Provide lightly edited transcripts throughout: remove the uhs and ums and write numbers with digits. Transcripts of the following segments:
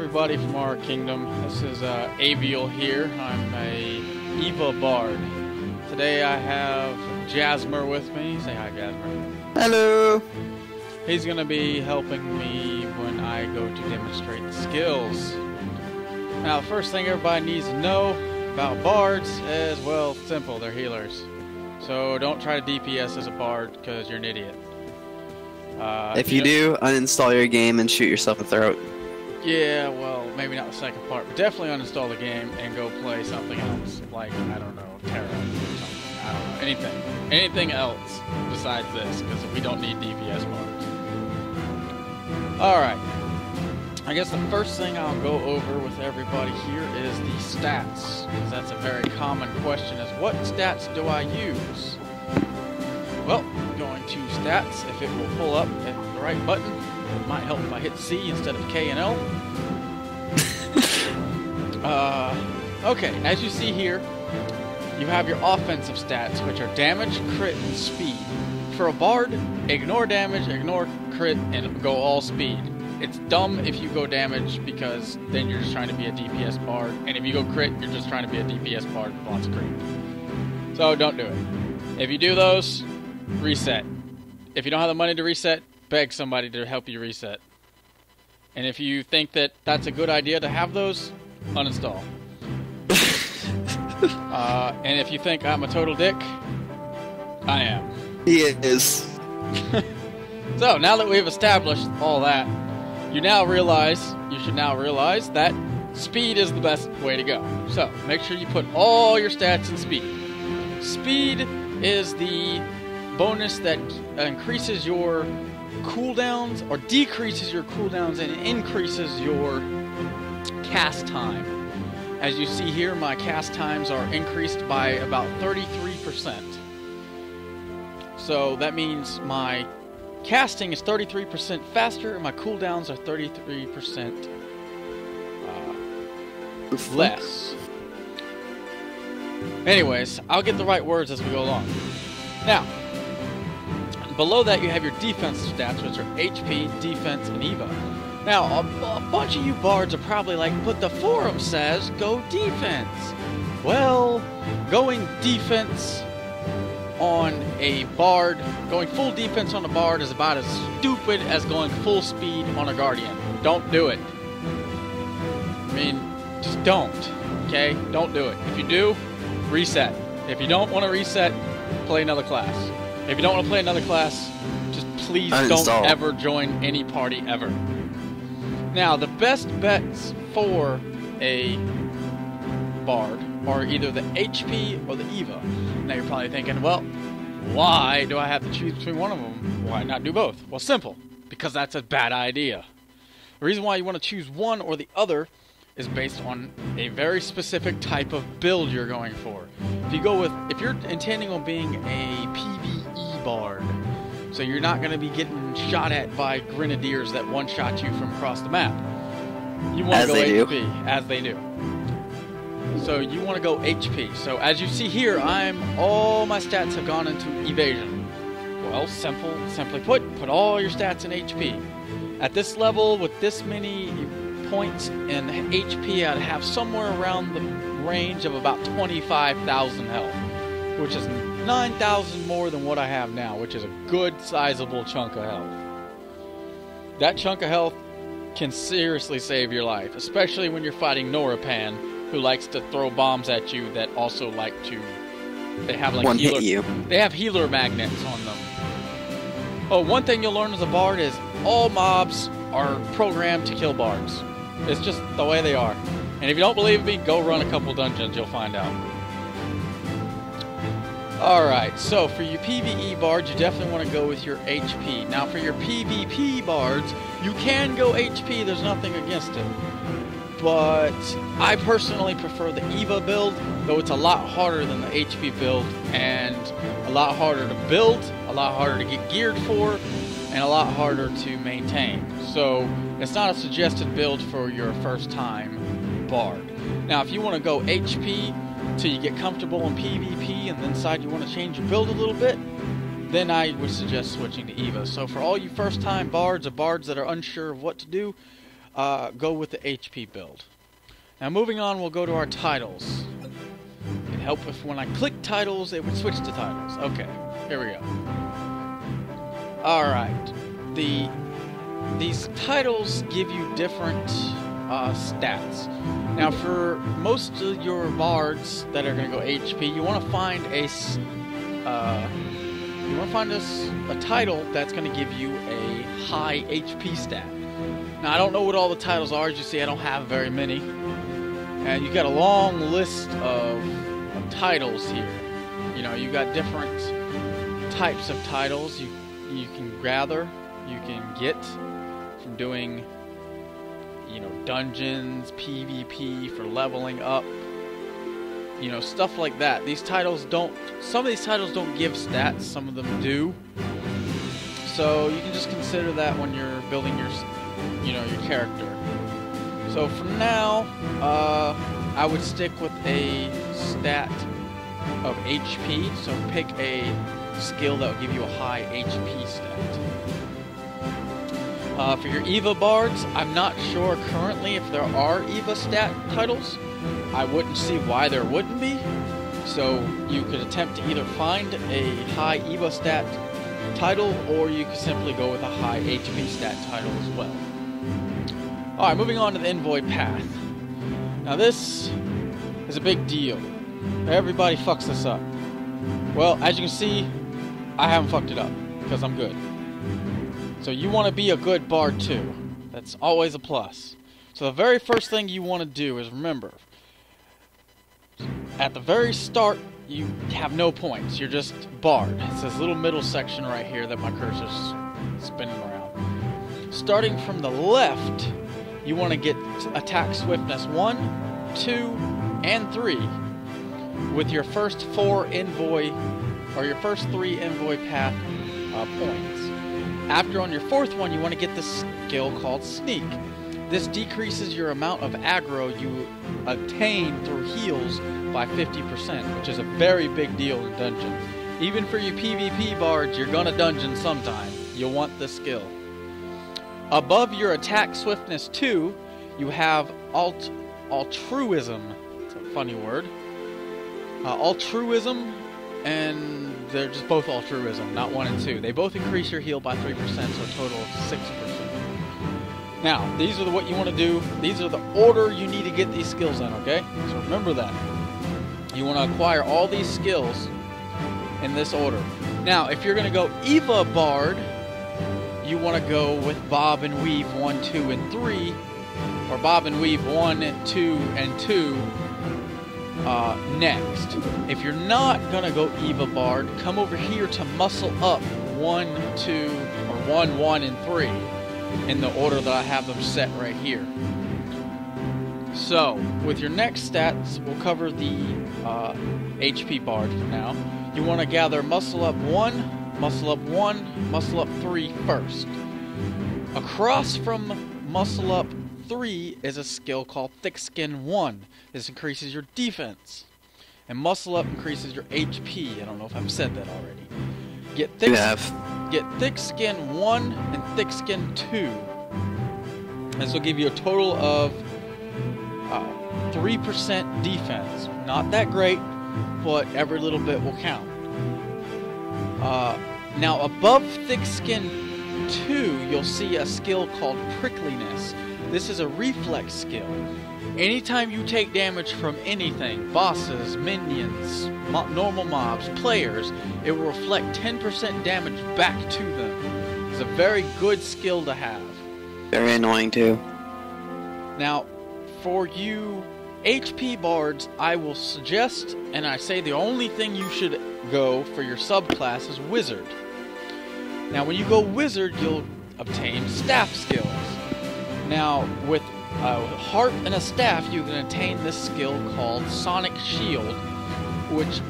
everybody from our kingdom. This is Aveal here. I'm a Eva bard. Today I have Jasmer with me. Say hi, Jasmer. Hello! He's going to be helping me when I go to demonstrate the skills. Now, the first thing everybody needs to know about bards is, well, simple. They're healers. So don't try to DPS as a bard because you're an idiot. If you do, uninstall your game and shoot yourself in the throat. Yeah, well, maybe not the second part, but definitely uninstall the game and go play something else, like, I don't know, Terra or something, I don't know, anything else besides this, because we don't need DPS bards. Alright, I guess the first thing I'll go over with everybody here is the stats, because that's a very common question, is what stats do I use? Well, going to stats, if it will pull up at the right button, it might help if I hit C instead of K and L. Okay, as you see here, you have your offensive stats, which are damage, crit, and speed. For a bard, ignore damage, ignore crit, and go all speed. It's dumb if you go damage, because then you're just trying to be a DPS bard, and if you go crit, you're just trying to be a DPS bard with lots of creep. So don't do it. If you do those, reset. If you don't have the money to reset, beg somebody to help you reset. And if you think that that's a good idea to have those, uninstall. And if you think I'm a total dick, I am. He is. So, now that we've established all that, you should now realize that speed is the best way to go. So, make sure you put all your stats in speed. Speed is the bonus that increases your cooldowns or decreases your cooldowns and increases your cast time. As you see here, my cast times are increased by about 33%. So that means my casting is 33% faster and my cooldowns are 33% less. Anyways, I'll get the right words as we go along. Now, below that you have your defensive stats, which are HP, defense, and EVA. Now, a bunch of you bards are probably like, but the forum says go defense. Well, going defense on a bard, going full defense on a bard is about as stupid as going full speed on a guardian. Don't do it. I mean, just don't. Okay? Don't do it. If you do, reset. If you don't want to reset, play another class. If you don't want to play another class, just please don't ever join any party ever. Now, the best bets for a bard are either the HP or the EVA. Now, you're probably thinking, well, why do I have to choose between one of them? Why not do both? Well, simple. Because that's a bad idea. The reason why you want to choose one or the other is based on a very specific type of build you're going for. If you're intending on being a PvE bard, so you're not going to be getting shot at by grenadiers that one-shot you from across the map. You want to go HP, as they do. So you want to go HP. So as you see here, all my stats have gone into evasion. Well, simply put all your stats in HP. At this level, with this many points in HP, I'd have somewhere around the range of about 25,000 health, which is 9,000 more than what I have now, which is a good sizable chunk of health. That chunk of health can seriously save your life, especially when you're fighting Norapan, who likes to throw bombs at you that also like to... They have like They have healer magnets on them. Oh, one thing you'll learn as a bard is all mobs are programmed to kill bards. It's just the way they are. And if you don't believe me, go run a couple dungeons, you'll find out. Alright, so for your PvE bards, you definitely want to go with your HP. Now for your PvP bards, you can go HP, there's nothing against it. But I personally prefer the EVA build, though it's a lot harder than the HP build, and a lot harder to build, a lot harder to get geared for, and a lot harder to maintain. So it's not a suggested build for your first time bard. Now if you want to go HP till you get comfortable in PvP and then decide you want to change your build a little bit, then I would suggest switching to EVA. So for all you first time bards or bards that are unsure of what to do, go with the HP build. Now moving on, we'll go to our titles. It'd help if when I click titles, it would switch to titles. Okay, here we go. Alright, these titles give you different stats. Now for most of your bards that are going to go HP, you want to find a title that's going to give you a high HP stat. Now I don't know what all the titles are. As you see, I don't have very many, and you got a long list of titles here. You know, you got different types of titles you can gather, you can get from doing, you know, dungeons, PvP, for leveling up, you know, stuff like that. These titles don't, some of these titles don't give stats, some of them do. So you can just consider that when you're building your, you know, your character. So for now, I would stick with a stat of HP, so pick a skill that will give you a high HP stat. For your EVA bards, I'm not sure currently if there are EVA stat titles. I wouldn't see why there wouldn't be. So you could attempt to either find a high EVA stat title, or you could simply go with a high HP stat title as well. Alright, moving on to the envoy path. Now this is a big deal. Everybody fucks this up. Well, as you can see, I haven't fucked it up, because I'm good. So you want to be a good bard too. That's always a plus. So the very first thing you want to do is remember, at the very start, you have no points. You're just bard. It's this little middle section right here that my cursor's spinning around. Starting from the left, you want to get attack swiftness 1, 2, and 3 with your first 4 envoy, or your first 3 envoy path points. After on your 4th one, you want to get this skill called Sneak. This decreases your amount of aggro you obtain through heals by 50%, which is a very big deal in dungeons. Even for you PvP bards, you're gonna dungeon sometime. You'll want this skill. Above your attack swiftness 2, you have altruism. It's a funny word. Altruism, and they're just both altruism, not 1 and 2. They both increase your heal by 3%, so a total of 6%. Now, these are what you want to do. These are the order you need to get these skills in, okay? So remember that. You want to acquire all these skills in this order. Now, if you're going to go EVA Bard, you want to go with Bob and Weave 1, 2, and 3, or Bob and Weave 1, 2, and 2 next. If you're not going to go EVA Bard, come over here to Muscle Up 1, 2, or 1, 1, and 3 in the order that I have them set right here. So, with your next stats, we'll cover the HP Bard for now. You want to gather Muscle Up 1, Muscle Up 1, Muscle Up 3 first. Across from Muscle Up 3 is a skill called Thick Skin 1. This increases your defense. And Muscle Up increases your HP. I don't know if I've said that already. Get Thick Skin 1 and Thick Skin 2. This will give you a total of 3% defense. Not that great, but every little bit will count. Now above Thick Skin 2, you'll see a skill called Prickliness. This is a reflex skill. Anytime you take damage from anything, bosses, minions, normal mobs, players, it will reflect 10% damage back to them. It's a very good skill to have. Very annoying too. Now, for you HP bards, I will suggest, and I say the only thing you should go for your subclass is Wizard. Now, when you go Wizard, you'll obtain staff skills. Now, with a harp and a staff, you can attain this skill called Sonic Shield, which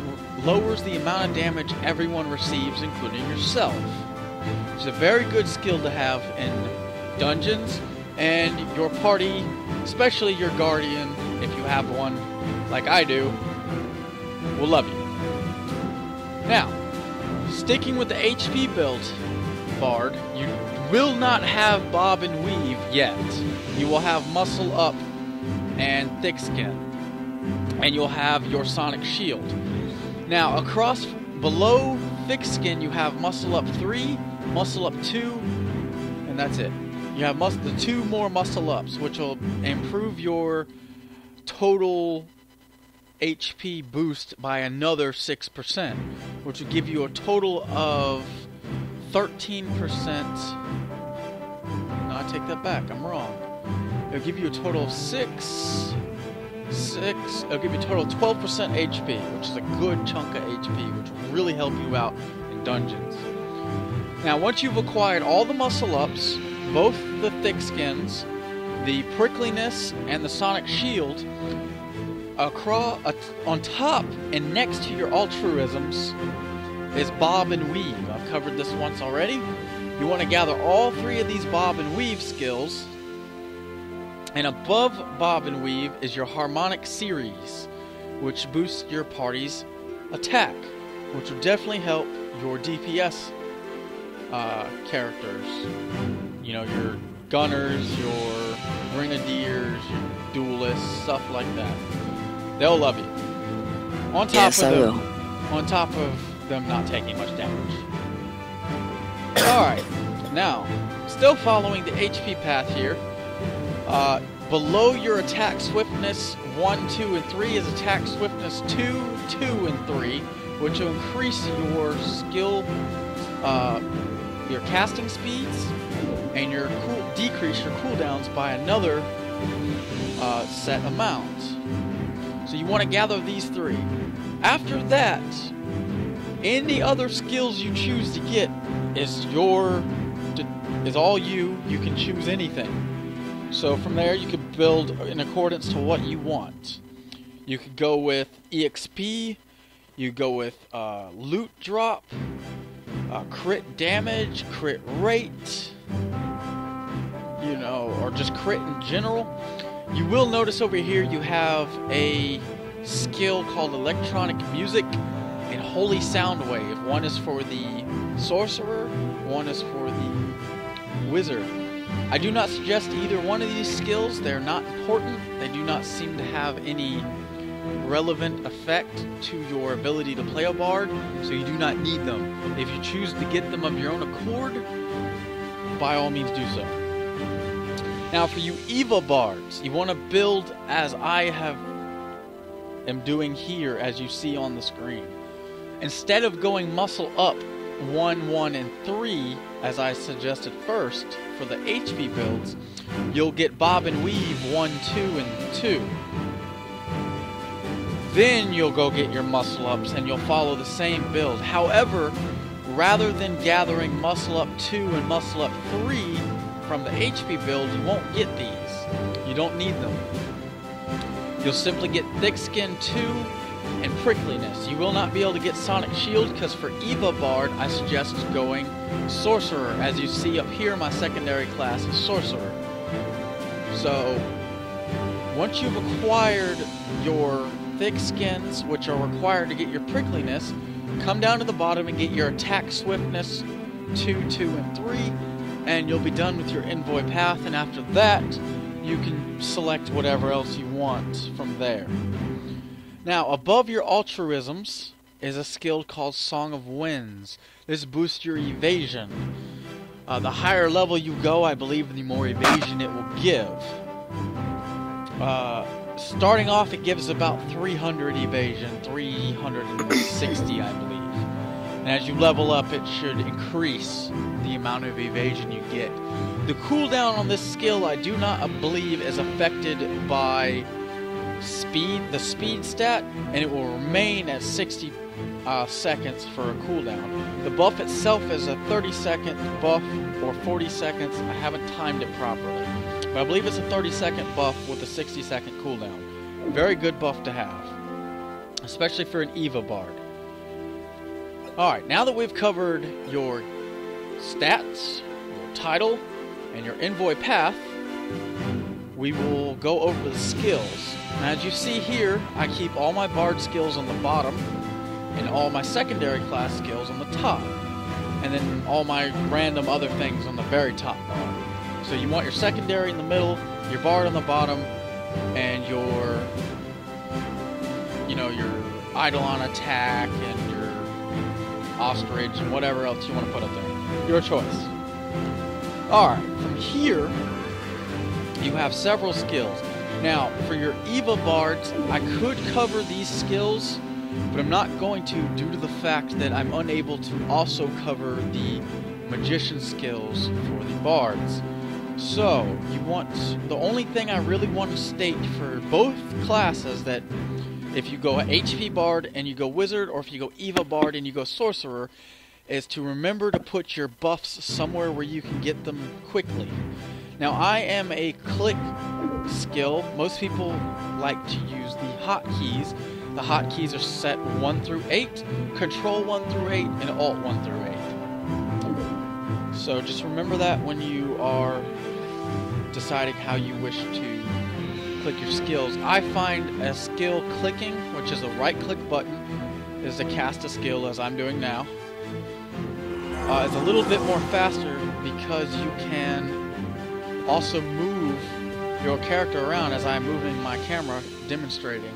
lowers the amount of damage everyone receives, including yourself. It's a very good skill to have in dungeons, and your party, especially your guardian, if you have one, like I do, will love you. Now, sticking with the HP build, Bard, you will not have Bob and Weave yet. you will have Muscle Up and Thick Skin. And you'll have your Sonic Shield. Now, across below Thick Skin, you have Muscle Up 3, Muscle Up 2, and that's it. You have the 2 more Muscle Ups, which will improve your total HP boost by another 6%, which will give you a total of 13%. No, I take that back. I'm wrong. It'll give you a total of 6. It'll give you a total of 12% HP, which is a good chunk of HP, which will really help you out in dungeons. Now, once you've acquired all the Muscle Ups, both the Thick Skins, the Prickliness, and the Sonic Shield, on top and next to your Altruisms is Bob and Weave. I've covered this once already. You want to gather all 3 of these Bob and Weave skills. And above Bob and Weave is your Harmonic Series, which boosts your party's attack, which will definitely help your DPS characters. You know, your gunners, your grenadiers, your duelists, stuff like that. They'll love you. On top of them not taking much damage. Alright, now, still following the HP path here. Below your attack swiftness 1, 2, and 3 is attack swiftness 2, 2, and 3, which will increase your skill, your casting speeds, and decrease your cooldowns by another set amount. So you want to gather these 3. After that, any other skills you choose to get is all you. You can choose anything. So from there, you could build in accordance to what you want. You could go with EXP, you go with loot drop, crit damage, crit rate, you know, or just crit in general. You will notice over here you have a skill called Electronic Music and Holy Sound Wave. One is for the Sorcerer, one is for the Wizard. I do not suggest either one of these skills. They're not important. They do not seem to have any relevant effect to your ability to play a bard, so you do not need them. If you choose to get them of your own accord, by all means do so. Now for you Eva bards, you want to build as I am doing here, as you see on the screen. Instead of going Muscle Up 1, 1, and 3, as I suggested first, for the HP builds, you'll get Bob and Weave 1, 2, and 2. Then you'll go get your Muscle Ups and you'll follow the same build. However, rather than gathering Muscle Up 2 and Muscle Up 3 from the HP build, you won't get these. You don't need them. You'll simply get Thick Skin 2 and Prickliness. You will not be able to get Sonic Shield because for Eva Bard, I suggest going Sorcerer. As you see up here, my secondary class is Sorcerer. So, once you've acquired your Thick Skins, which are required to get your Prickliness, come down to the bottom and get your Attack Swiftness 2, 2, and 3, and you'll be done with your Envoy Path, and after that, you can select whatever else you want from there. Now, above your Altruisms is a skill called Song of Winds. This boosts your evasion. The higher level you go, I believe, the more evasion it will give. Starting off, it gives about 300 evasion, 360, I believe. And as you level up, it should increase the amount of evasion you get. The cooldown on this skill, I do not believe, is affected by the speed stat, and it will remain at 60 seconds for a cooldown. The buff itself is a 30-second buff or 40 seconds. I haven't timed it properly, but I believe it's a 30-second buff with a 60-second cooldown. Very good buff to have, especially for an Eva Bard. Alright, now that we've covered your stats, your title, and your Envoy Path, we will go over the skills. Now, as you see here, I keep all my Bard skills on the bottom, and all my secondary class skills on the top, and then all my random other things on the very top bar. So you want your secondary in the middle, your bard on the bottom, and your, you know, your Eidolon attack and your ostrich and whatever else you want to put up there. Your choice. Alright, from here, you have several skills. Now, for your Eva bards, I could cover these skills, but I'm not going to due to the fact that I'm unable to also cover the magician skills for the bards. So, the only thing I really want to state for both classes, that if you go HP bard and you go wizard, or if you go Eva bard and you go sorcerer, is to remember to put your buffs somewhere where you can get them quickly. Now, I am a click skill. Most people like to use the hotkeys. The hotkeys are set 1 through 8, control 1 through 8, and alt 1 through 8. So just remember that when you are deciding how you wish to click your skills. I find a skill clicking, which is a right click button, is to cast a skill as I'm doing now. It's a little bit more faster because you can also move your character around as I'm moving my camera demonstrating,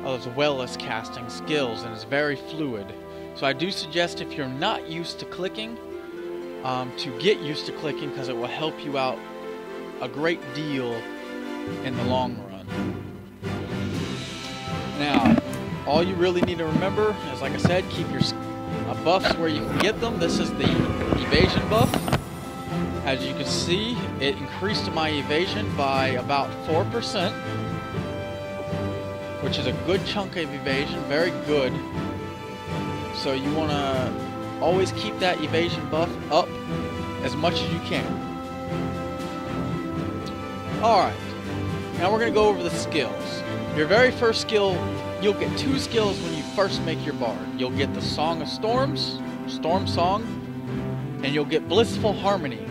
as well as casting skills, and it's very fluid. So I do suggest, if you're not used to clicking, to get used to clicking, because it will help you out a great deal in the long run. Now, all you really need to remember is, like I said, keep your buffs where you can get them. This is the evasion buff. As you can see, it increased my evasion by about 4%, which is a good chunk of evasion, very good. So you want to always keep that evasion buff up as much as you can. Alright, now we're going to go over the skills. Your very first skill, you'll get 2 skills when you first make your bard. You'll get the Song of Storms, Storm Song, and you'll get Blissful Harmony.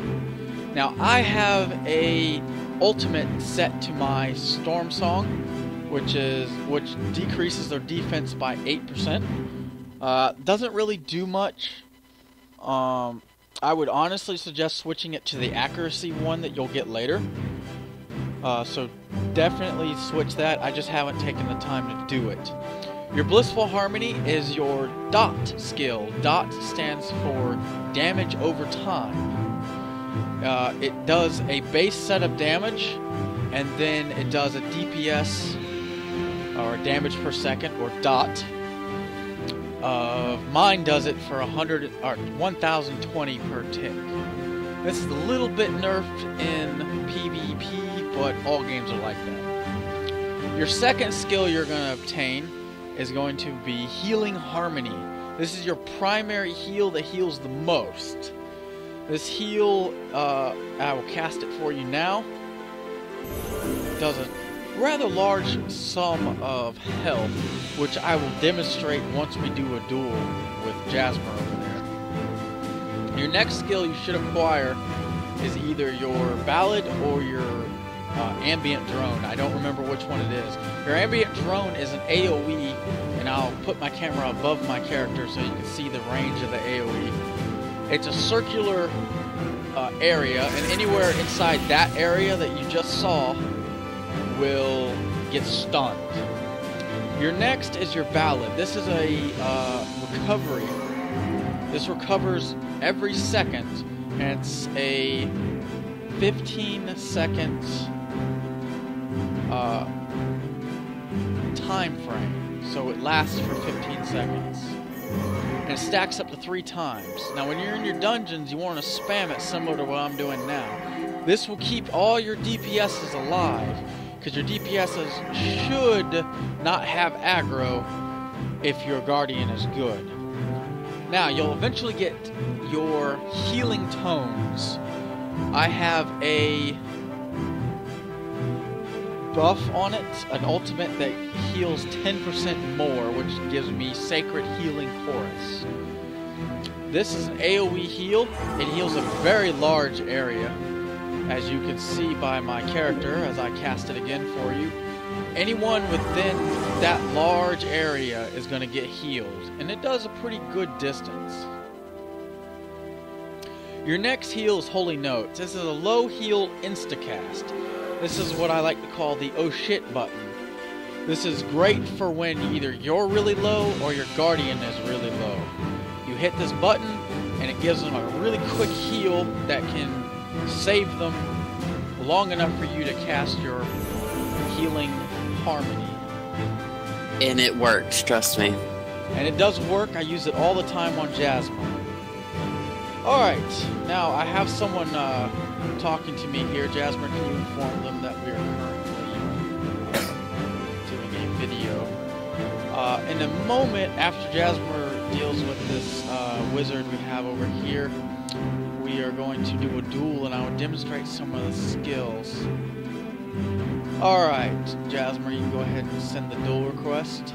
Now, I have a ultimate set to my Storm Song, which decreases their defense by 8%. Doesn't really do much. I would honestly suggest switching it to the accuracy one that you'll get later. So definitely switch that. I just haven't taken the time to do it. Your Blissful Harmony is your dot skill. Dot stands for damage over time. It does a base set of damage, and then it does a DPS, or damage per second, or dot. Mine does it for 1020 per tick. This is a little bit nerfed in PvP, but all games are like that. Your second skill you're going to obtain is going to be Healing Harmony. This is your primary heal that heals the most. This heal, I will cast it for you now. Does a rather large sum of health, which I will demonstrate once we do a duel with Jasper over there. Your next skill you should acquire is either your Ballad or your Ambient Drone. I don't remember which one it is. Your Ambient Drone is an AoE, and I'll put my camera above my character so you can see the range of the AoE. It's a circular area, and anywhere inside that area that you just saw will get stunned. Your next is your Ballad. This is a recovery. This recovers every second, and it's a 15-second time frame. So it lasts for 15 seconds. And it stacks up to 3 times. Now when you're in your dungeons, you want to spam it similar to what I'm doing now. This will keep all your DPSs alive, because your DPSs should not have aggro if your Guardian is good. Now, you'll eventually get your Healing Tones. I have a buff on it, an ultimate that heals 10% more, which gives me Sacred Healing Chorus. This is an AoE heal. It heals a very large area, as you can see by my character as I cast it again for you. Anyone within that large area is going to get healed, and it does a pretty good distance. Your next heal is Holy Notes. This is a low heal instacast. This is what I like to call the oh shit button. This is great for when either you're really low or your guardian is really low. You hit this button and it gives them a really quick heal that can save them long enough for you to cast your healing harmony. And it works, trust me. And it does work. I use it all the time on Jasmine. Alright, now I have someone talking to me here. Jasmine, can you inform them that we are currently doing a video? In a moment, after Jasmine deals with this wizard we have over here, we are going to do a duel and I will demonstrate some of the skills. Alright, Jasmine, you can go ahead and send the duel request.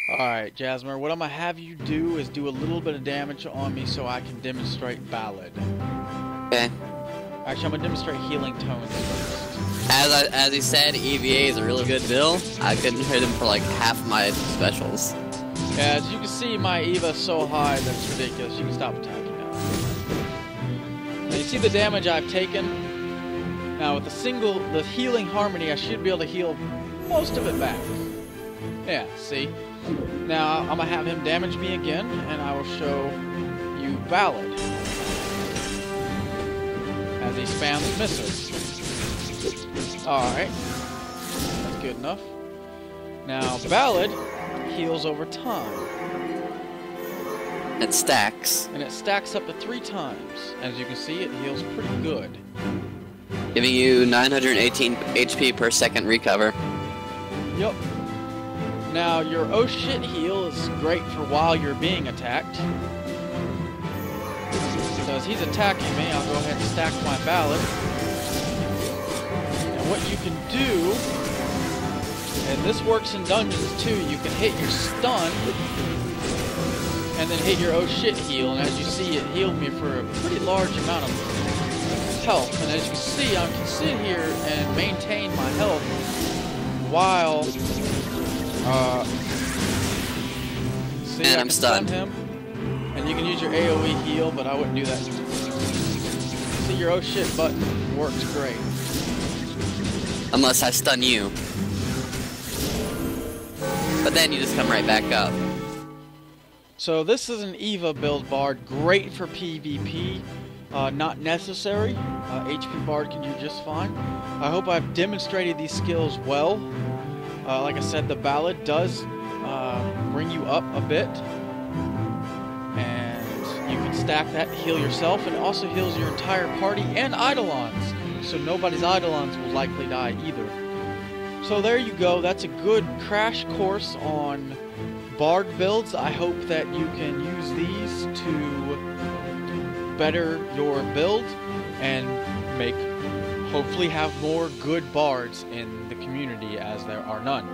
Alright, Jasmine, what I'm going to have you do is do a little bit of damage on me so I can demonstrate Ballad. Okay. Actually, I'm going to demonstrate Healing Tones first. As he said, EVA is a really good build. I couldn't hit him for like half my specials. Yeah, as you can see, my Eva is so high that's ridiculous. You can stop attacking now. Now, you see the damage I've taken? Now, with the Healing Harmony, I should be able to heal most of it back. Yeah, see? Now, I'm going to have him damage me again, and I will show you Ballad. As he spams misses. Alright. That's good enough. Now, Ballad heals over time. It stacks. And it stacks up to 3 times. As you can see, it heals pretty good. Giving you 918 HP per second recover. Yup. Now, your oh shit heal is great for while you're being attacked. So as he's attacking me, I'll go ahead and stack my Ballad. And what you can do, and this works in dungeons too, you can hit your stun, and then hit your oh shit heal, and as you see, it healed me for a pretty large amount of health. And as you can see, I can sit here and maintain my health while see, and I'm stunned. Him, and you can use your AoE heal, but I wouldn't do that. See, your oh shit button works great. Unless I stun you. But then you just come right back up. So this is an Eva build bard, great for PvP. Not necessary. HP bard can do just fine. I hope I've demonstrated these skills well. Like I said, the Ballad does bring you up a bit, and you can stack that to heal yourself, and it also heals your entire party and Eidolons, so nobody's Eidolons will likely die either. So there you go, that's a good crash course on Bard builds. I hope that you can use these to better your build and hopefully have more good bards in the community, as there are none.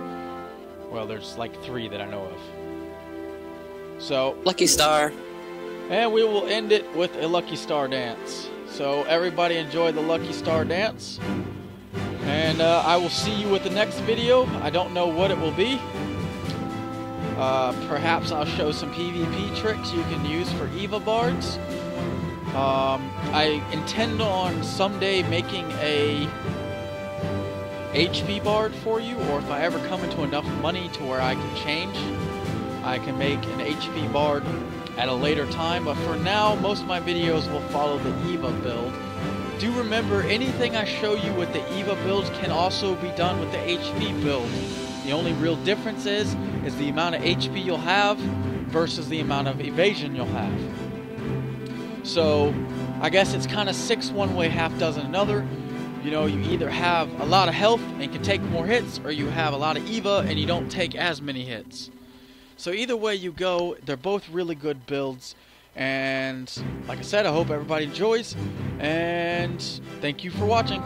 Well, there's like 3 that I know of. So, Lucky Star. And we will end it with a Lucky Star dance. So everybody enjoy the Lucky Star dance. And I will see you with the next video. I don't know what it will be. Perhaps I'll show some PvP tricks you can use for Eva bards. I intend on someday making a HP bard for you, or if I ever come into enough money to where I can change, I can make an HP bard at a later time. But for now, most of my videos will follow the Eva build. Do remember, anything I show you with the Eva build can also be done with the HP build. The only real difference is the amount of HP you'll have versus the amount of evasion you'll have. So, I guess it's kind of 6 one way, half dozen another. You know, you either have a lot of health and can take more hits, or you have a lot of Eva and you don't take as many hits. So either way you go, they're both really good builds. And like I said, I hope everybody enjoys. And thank you for watching.